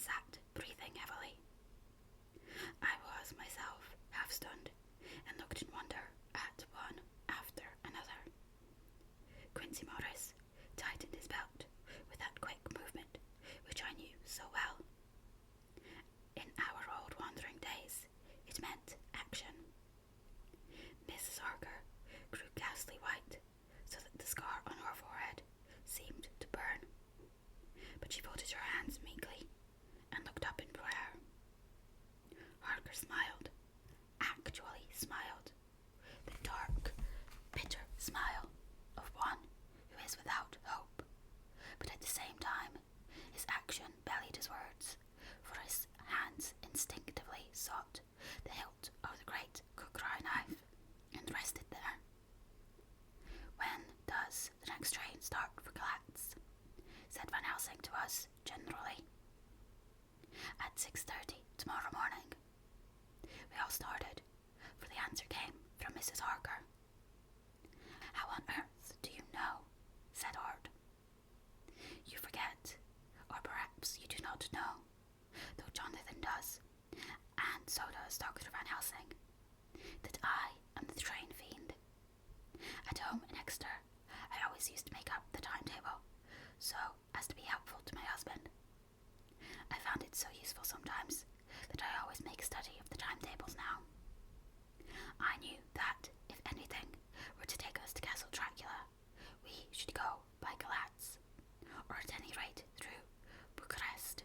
sat, breathing heavily. I was myself half stunned and looked in wonder at one after another. Quincy Morris tightened his belt with that quick movement which I knew so well. In our old wandering days, it meant action. Mrs. Harker grew ghastly white, so that the scar on her forehead seemed to burn. But she folded her hands meekly and looked up in prayer. Harker smiled, actually smiled, the dark, bitter smile of one who is without hope. But at the same time, his action belied his words, for his hands instinctively sought the hilt of the great Kukrai knife and rested there. When does the next train start for Glatz? Said Van Helsing to us generally. At 6:30 tomorrow morning. We all started, for the answer came from Mrs. Harker. How on earth do you know? Said Ord. You forget, or perhaps you do not know, though Jonathan does, and so does Dr. Van Helsing, that I am the train fiend. At home in Exeter, I always used to make up the timetable, so as to be helpful to my husband. I found it so useful sometimes that I always make study of the timetables now. I knew that, if anything were to take us to Castle Dracula, we should go by Galatz, or at any rate through Bucharest.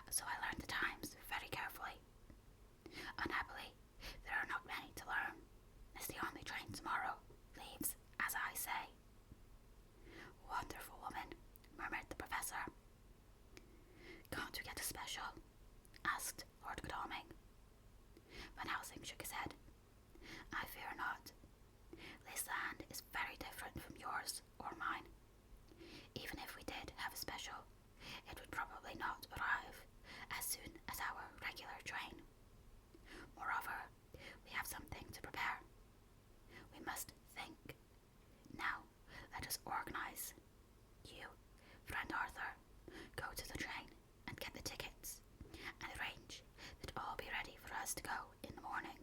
So I learned the times very carefully. Unhappily, there are not many to learn, as the only train tomorrow leaves, as I say. Wonderful woman, murmured the professor. Can't we get a special? Asked Lord Godalming. Van Helsing shook his head. I fear not. Lisland is very different from yours or mine. Even if we did have a special, it would probably not arrive as soon as our regular train. Moreover, we have something to prepare. We must think. Now, let us organize. You, friend Arthur, go to the train and get the tickets, and arrange that all be ready for us to go in the morning.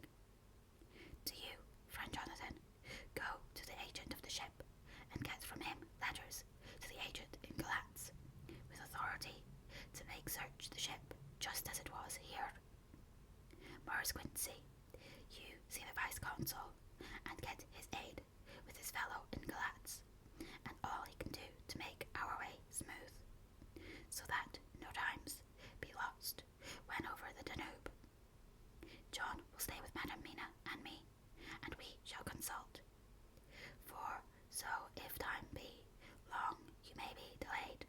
Do you, friend Jonathan, go to the agent of the ship and get from him letters to the agent in Galatz, with authority to make search the ship just as it was here. Morris Quincy, you see the vice-consul and get his aid with his fellow in Galatz, and all he can do to make our way smooth, so that no times be lost when over the Danube. John will stay with Madame Mina and me, and we shall consult. For so if time be long, you may be delayed,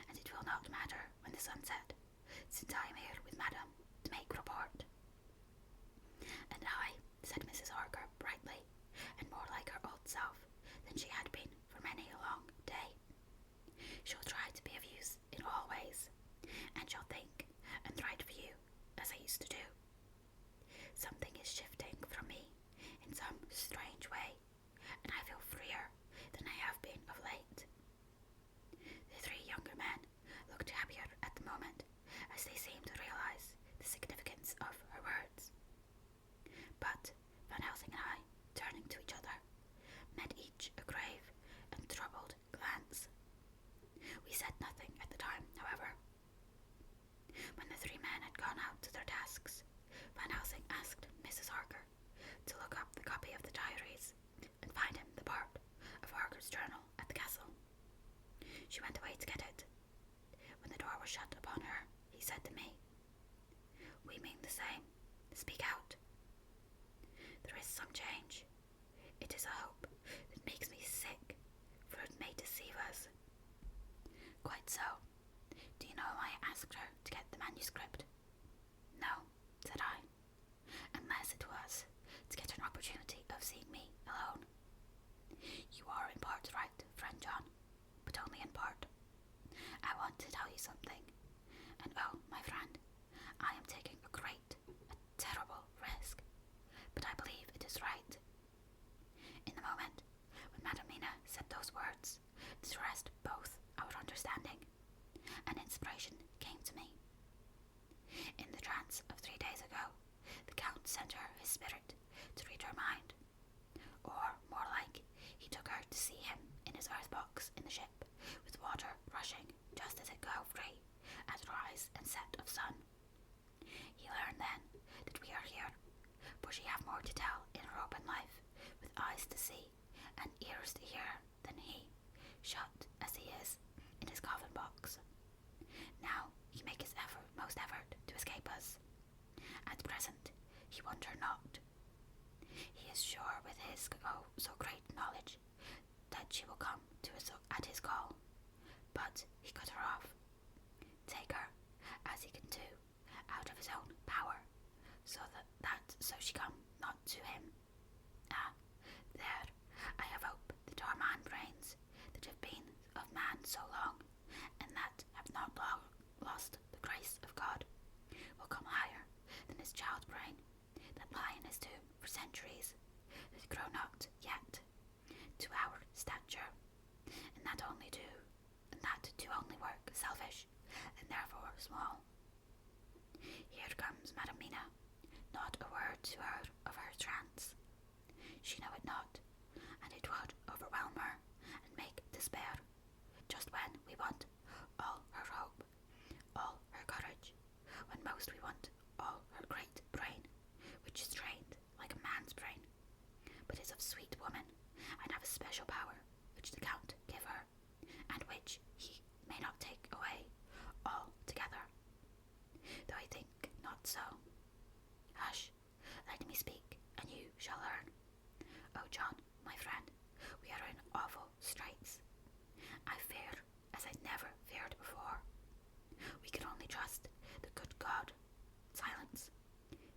and it will not matter when the sun set, since I am here with Madame to make report. And I, said Mrs. Harker brightly, and more like her old self than she had been for many a long day. She'll try to be of use in all ways, and shall think and write for you as I used to do. Something is shifting from me in some strange way, and I feel freer than I have been of late. The three younger men looked happier at the moment, as they seemed to realize the significance of her words. But Van Helsing and I, turning to each other, met each a grave and troubled glance. We said nothing at the time, however. When the three men had gone out to their tasks, Van Helsing asked Mrs. Harker to look up the copy of the diaries and find him the part of Harker's journal at the castle. She went away to get it. When the door was shut upon her, he said to me, We mean the same. Speak out. There is some change. It is a hope that makes me sick, for it may deceive us. Quite so. Do you know why I asked her to get the manuscript? No, said I, unless it was to get an opportunity of seeing me alone. You are in part right, friend John, but only in part. I want to tell you something, and oh, my friend, I am taking a great, a terrible risk, but I believe it is right. In the moment when Madame Mina said those words, that rest both our understanding, an inspiration came to me. In the trance of 3 days ago, the Count sent her his spirit to read her mind. Or, more like, he took her to see him in his earth box in the ship, with water rushing just as it go free at rise and set of sun. He learned then that we are here, for she have more to tell in her open life, with eyes to see and ears to hear than he, shut as he is in his coffin box. Now he make his most effort to escape us. At present he wonder not. He is sure with his so great knowledge that she will come to us at his call, but he cut her off. Take her, as he can do, out of his own power, so she come not to him. Ah, there, I have hope that our man brains, that have been of man so long, and that have not lost the grace of God, will come higher than his child brain, that lie in his tomb for centuries, that grow not yet to our stature, and that do only work selfish, and therefore small. Here comes Madam Mina, not a word to her of her trance. She know it not, and it would overwhelm her and make despair, just when we want all her hope, all her courage, when most we want all her great brain, which is trained like a man's brain, but is of sweet woman, and have a special power which the Count give her, and which he may not take away altogether, though I think not so. Hush, let me speak, and you shall learn. Oh, John, my friend, we are in awful straits. I fear as I never feared before. We can only trust the good God. Silence.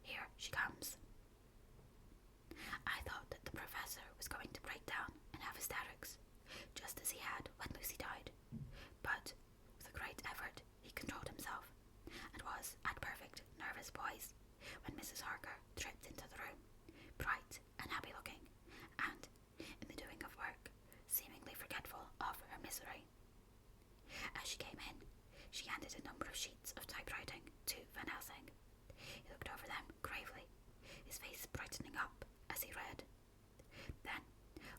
Here she comes. I thought that the professor was going to break down and have hysterics, just as he had when Lucy died, but with a great effort he controlled himself, and was at perfect nervous poise when Mrs. Harker tripped into the room, bright and happy looking, and, in the doing of work, seemingly forgetful of her misery. As she came in, she handed a number of sheets of typewriting to Van Helsing. He looked over them gravely, his face brightening up as he read. Then,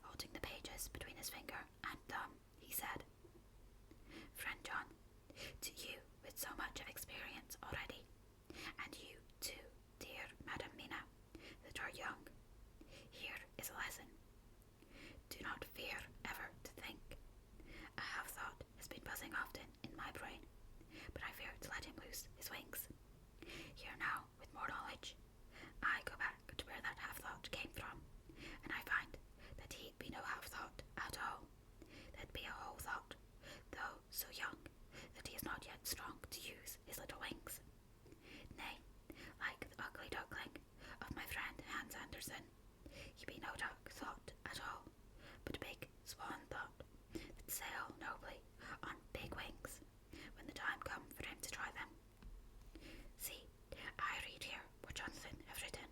holding the pages between his finger and thumb, he said, Friend John, to you with so much of experience already, and you too, dear Madam Mina, that are young, here is a lesson. Do not fear ever to think. A half-thought has been buzzing often in my brain, but I fear to let him loose his wings. Here now, with more knowledge, I go back to where that half-thought came from, and I find that he be no half-thought at all, that be a whole thought, though so young that he is not yet strong to use his little wings. Nay, like the ugly duckling of my friend Hans Andersen, he be no duck thought at all, but big swan thought, that sail nobly on big wings, when the time come for him to try them. See, I read here what Jonathan have written.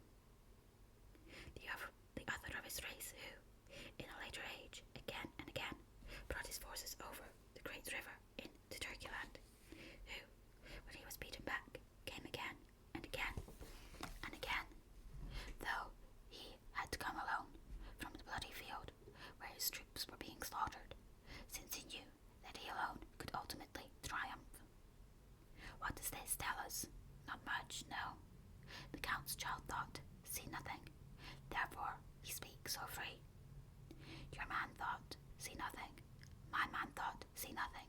The other of his race who, in a later age, again and again, brought his forces over the great river into Turkeyland, who, when he was beaten back, came again and again and again, though he had to come alone from the bloody field where his troops were being slaughtered, since he knew that he alone could ultimately triumph. What does this tell us? Not much, no. The Count's child thought, see nothing, therefore he speaks so free. Your man thought, see nothing, my man thought, see nothing,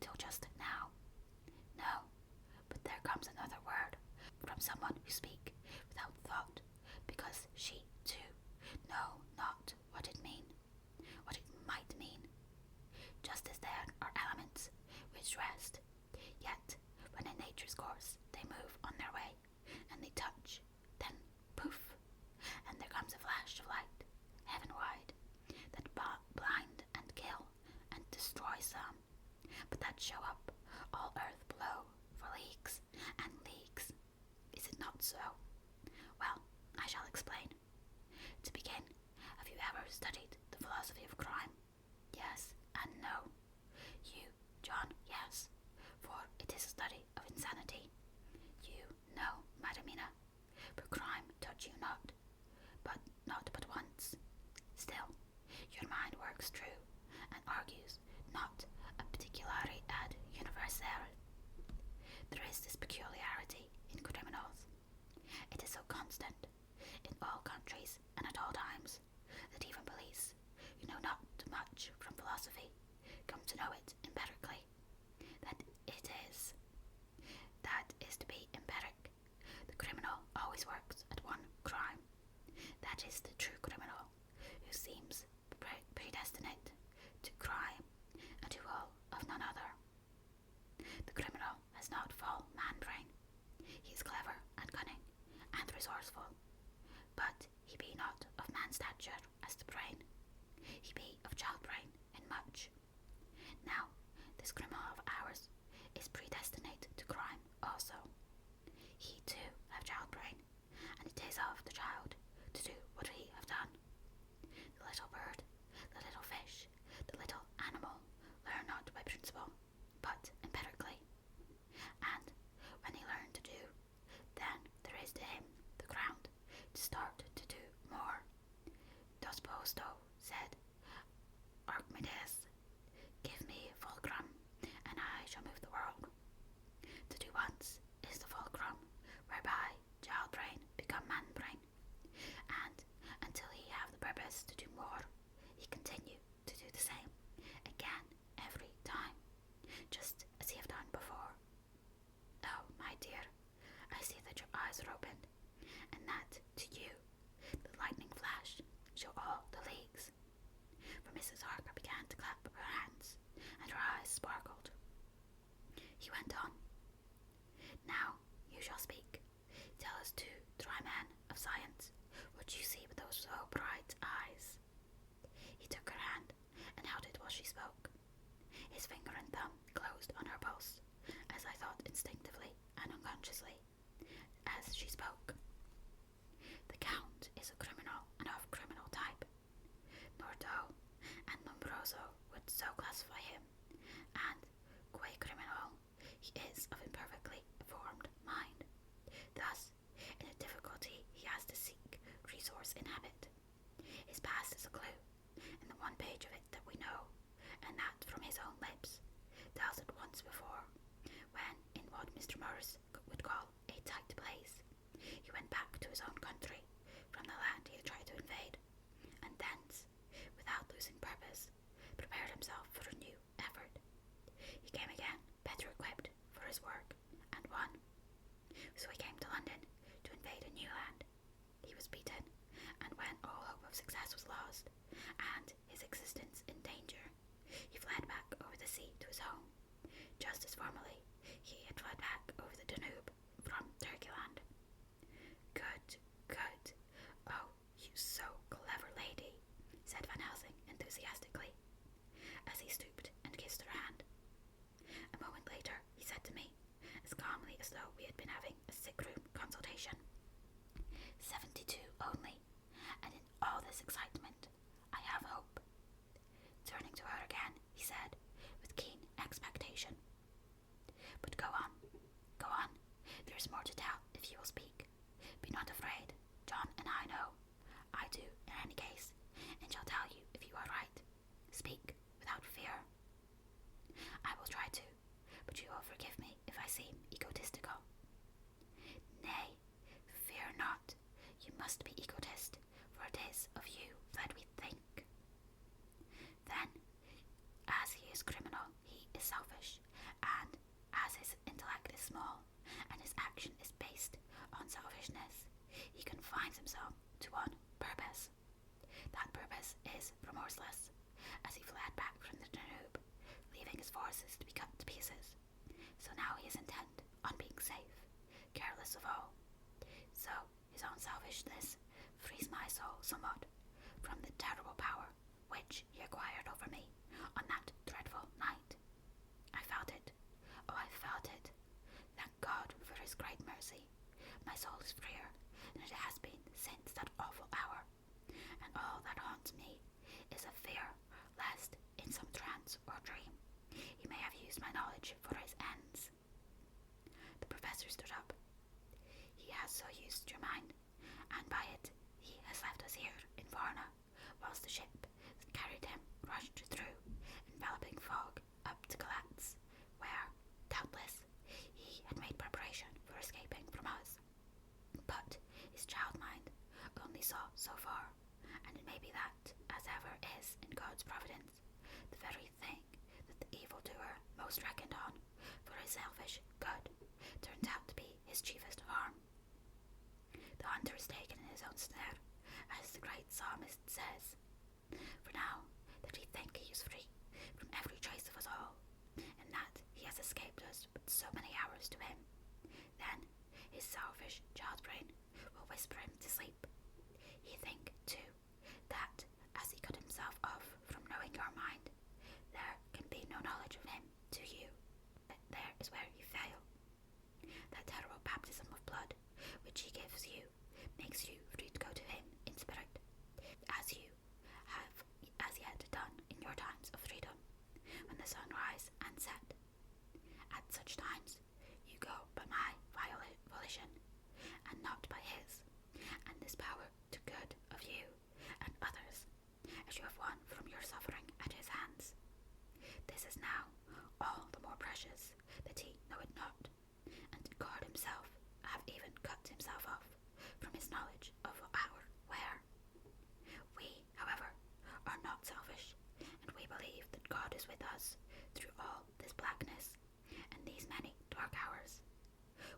till just now. No, but there comes another word from someone who speak without thought, because she, too, know not what it might mean. Just as there are elements which rest, yet when in nature's course they move on their way, and they touch, then poof, and there comes a flash of light, heaven-wide, that blind and kill and destroy some, but that show up all earth below for leagues and leagues. Is it not so? Well, I shall explain. To begin, have you ever studied the philosophy of crime? Yes and no. You, John, yes, for it is a study of insanity. is this peculiarity in criminals. It is so constant in all countries and at all times that even police, who know not much from philosophy, come to know it empirically. That is to be empiric. The criminal always works at one crime. That is the true criminal, who seems predestinate to crime and to all of none other. The criminal has not full man-brain. He is clever and cunning and resourceful, but he be not of man stature as the brain. He be of child-brain in much. Now, this criminal of ours is predestinate to crime also. He too have child-brain, and it is of the child to do what he have done. The little bird, the little fish, the little animal learn not by principle, but empirically. And when he learn to do, then there is to him the ground to start to do more. Dos posto, said Archimedes, give me fulcrum, and I shall move the world. To do once is the fulcrum, whereby child-brain become man-brain, and until he have the purpose to do more, he continue to do the same, again every time, just as he have done before. Oh, my dear, I see that your eyes are opened, and that, to you, the lightning flash show all the leagues. For Mrs. Harker began to clap her hands, and her eyes sparkled. He went on. Now you shall speak. Tell us to dry man of science what you see with those so bright eyes. He took her hand and held it while she spoke. His finger and thumb closed on her pulse, as I thought instinctively and unconsciously, as she spoke. The Count is a criminal and of criminal type. Nordau and Lombroso would so classify him, and, qua criminal, he is of imperfectly formed mind. Thus, in a difficulty he has to seek resource in habit. His past is a clue, and the one page of it that we know, and that from his own lips, tells it once before, when, in what Mr. Morris would call a tight place, he went back to his own country, from the land he had tried to invade, and thence, without losing purpose, prepared himself for a new effort. He came again, better equipped for his work, and won. So he came to London to invade a new land. He was beaten, and when all hope of success was lost, and his existence in danger, he fled back over the sea to his home, just as formerly he had fled back over the Danube from Turkeyland. Good, good. Oh, you so clever lady, said Van Helsing enthusiastically, as he stooped and kissed her hand. A moment later, he said to me, as calmly as though we had been having a sick-room consultation, 72 only, and in all this excitement, I have hope. Turning to her again, he said, with keen expectation, but go on, there is more to tell if you will speak. Be not afraid, John and I know. I do, in any case, and shall tell you if you are right. Speak without fear. I will try to, but you will forgive me if I seem egotistical. Nay, fear not. You must be egotist, for it is of you that we think. Then, as he is criminal, he is selfish, and as his intellect is small, and his action is based on selfishness, he confines himself to one purpose. That purpose is remorseless, as he fled back from the Danube, leaving his forces to be cut to pieces. So now he is intent on being safe, careless of all. So his own selfishness frees my soul somewhat from the terrible power which he acquired over me on that dreadful night. I felt it. Oh, I felt it. Thank God for his great mercy. My soul is freer than it has been since that awful hour, and all that haunts me is a fear lest, in some trance or dream, he may have used my knowledge for his ends. The professor stood up. He has so used your mind, and by it he has left us here in Varna, whilst the ship that carried him rushed through enveloping fog up to Galatz, where, doubtless, he had made selfish good turns out to be his chiefest harm. The hunter is taken in his own snare, as the great psalmist says. For now that we think he is free from every trace of us all, and that he has escaped us with so many hours to him, then his selfish child brain will whisper him to sleep. He think, too, that as he cut himself off from knowing your mind, there can be no knowledge of him to you. There is where you fail. That terrible baptism of blood which he gives you makes you free to go to him in spirit, as you have as yet done in your times of freedom, when the sun rise and set. At such times you go by my volition, and not by his, and this power to good of you and others, as you have won from your suffering at his hands. This is now all the more precious that he know it not, and God himself have even cut himself off from his knowledge of our where. We, however, are not selfish, and we believe that God is with us through all this blackness and these many dark hours.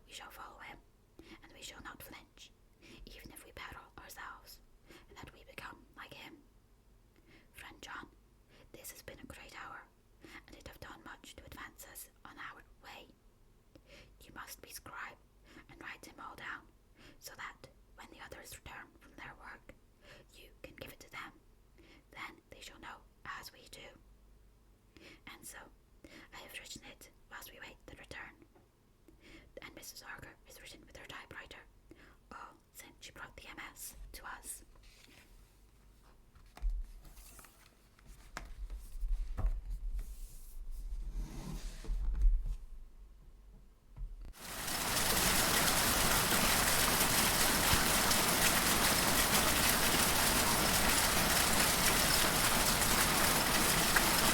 We shall follow him, and we shall not flinch, even if we peril ourselves, and that we become like him. Friend John, this has been a great hour, and it have done much to advance us on our way. You must be scribe, and write them all down, so that, when the others return from their work, you can give it to them. Then they shall know as we do. And so, I have written it whilst we wait the return. And Mrs. Arger